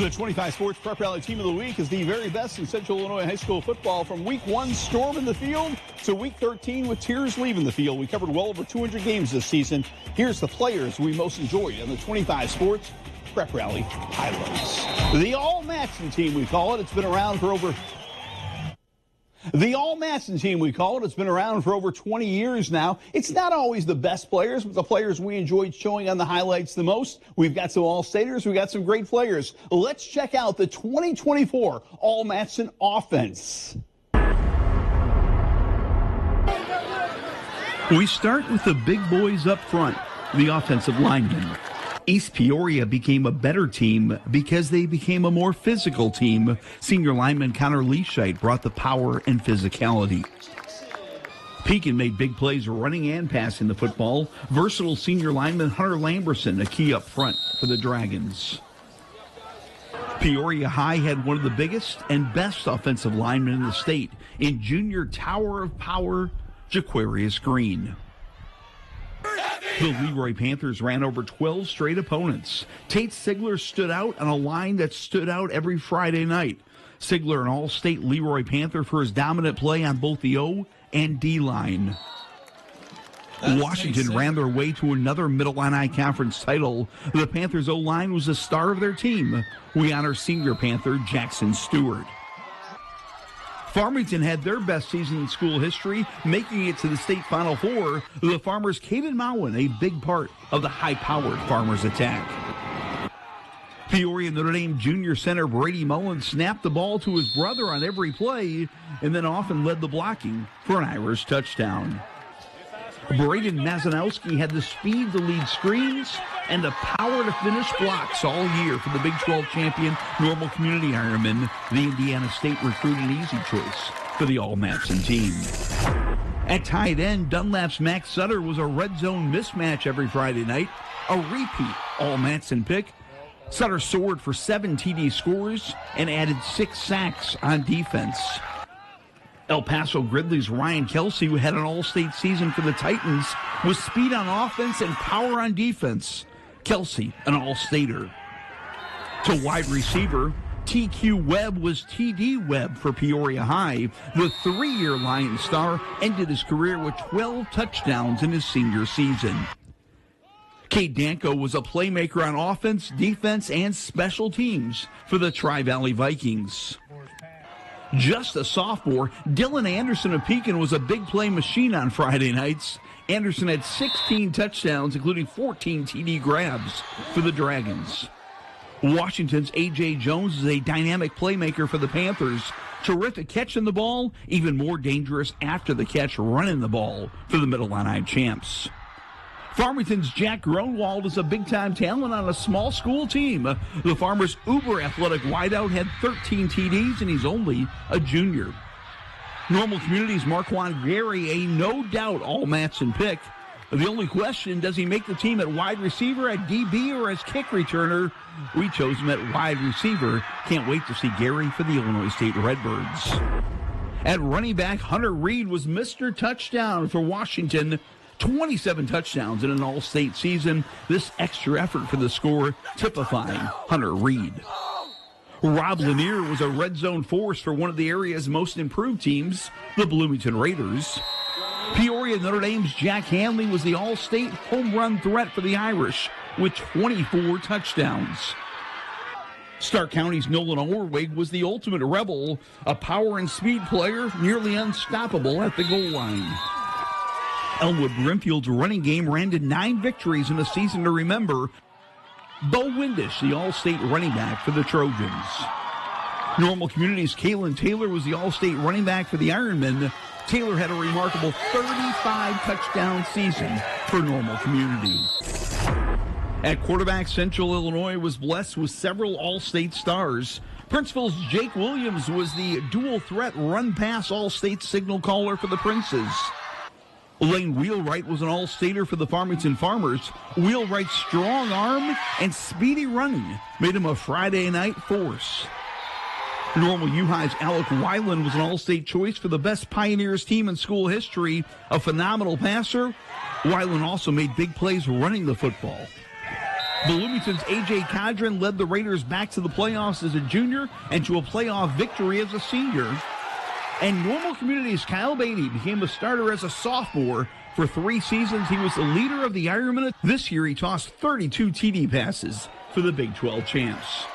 The 25 Sports Prep Rally Team of the Week is the very best in Central Illinois high school football. From week 1, storm in the field, to week 13 with tears leaving the field. We covered well over 200 games this season. Here's the players we most enjoyed in the 25 Sports Prep Rally highlights. The All-Matson team, we call it. It's been around for over... The All-Matson team, we call it. It's been around for over 20 years now. It's not always the best players, but the players we enjoyed showing on the highlights the most. We've got some All-Staters. We've got some great players. Let's check out the 2024 All-Matson offense. We start with the big boys up front, the offensive linemen. East Peoria became a better team because they became a more physical team. Senior lineman Connor Leashite brought the power and physicality. Pekin made big plays running and passing the football. Versatile senior lineman Hunter Lamberson, a key up front for the Dragons. Peoria High had one of the biggest and best offensive linemen in the state in junior Tower of Power, Jaquarius Green. The Leroy Panthers ran over 12 straight opponents. Tate Sigler stood out on a line that stood out every Friday night. Sigler, an all-state Leroy Panther, for his dominant play on both the O and D line. Washington ran their way to another Middle-Illini Conference title. The Panthers' O-line was the star of their team. We honor senior Panther Jackson Stewart. Farmington had their best season in school history, making it to the state Final Four. The Farmers' Caden Mowen, a big part of the high-powered Farmers attack. Peoria Notre Dame junior center Brady Mullen snapped the ball to his brother on every play and then often led the blocking for an Irish touchdown. Braden Mazanowski had the speed to lead screens and the power to finish blocks all year for the Big 12 champion Normal Community Ironmen. The Indiana State recruit an easy choice for the All-Matson team. At tight end, Dunlap's Max Sutter was a red zone mismatch every Friday night, a repeat All-Matson pick. Sutter soared for 7 TD scores and added 6 sacks on defense. El Paso Gridley's Ryan Kelsey, who had an all-state season for the Titans, with speed on offense and power on defense. Kelsey, an all-stater. To wide receiver, TQ Webb was TD Webb for Peoria High. The 3-year Lion star ended his career with 12 touchdowns in his senior season. Cade Danko was a playmaker on offense, defense, and special teams for the Tri-Valley Vikings. Just a sophomore, Dylan Anderson of Pekin was a big play machine on Friday nights. Anderson had 16 touchdowns, including 14 TD grabs for the Dragons. Washington's A.J. Jones is a dynamic playmaker for the Panthers. Terrific catching the ball, even more dangerous after the catch running the ball for the Middle-Illini champs. Farmington's Jack Gronwald is a big-time talent on a small school team. The Farmers' uber-athletic wideout had 13 TDs, and he's only a junior. Normal Community's Marquand Gary, a no-doubt All-Matson pick. The only question, does he make the team at wide receiver, at DB, or as kick returner? We chose him at wide receiver. Can't wait to see Gary for the Illinois State Redbirds. At running back, Hunter Reed was Mr. Touchdown for Washington. 27 touchdowns in an all-state season. This extra effort for the score typifying Hunter Reed. Rob Lanier was a red zone force for one of the area's most improved teams, the Bloomington Raiders. Peoria Notre Dame's Jack Hanley was the all-state home run threat for the Irish with 24 touchdowns. Stark County's Nolan Orwig was the ultimate rebel, a power and speed player nearly unstoppable at the goal line. Elmwood Brimfield's running game ran to 9 victories in a season to remember. Bo Windish, the all-state running back for the Trojans. Normal Community's Kalen Taylor was the all-state running back for the Ironmen. Taylor had a remarkable 35 touchdown season for Normal Community. At quarterback, Central Illinois was blessed with several all-state stars. Princeville's Jake Williams was the dual-threat run-pass all-state signal caller for the Princes. Lane Wheelwright was an all-stater for the Farmington Farmers. Wheelwright's strong arm and speedy running made him a Friday night force. Normal U-High's Alec Weiland was an all-state choice for the best Pioneers team in school history. A phenomenal passer, Weiland also made big plays running the football. Bloomington's A.J. Cadron led the Raiders back to the playoffs as a junior and to a playoff victory as a senior. And Normal Community's Kyle Beatty became a starter as a sophomore. For 3 seasons, he was the leader of the Ironmen. This year, he tossed 32 TD passes for the Big 12 champs.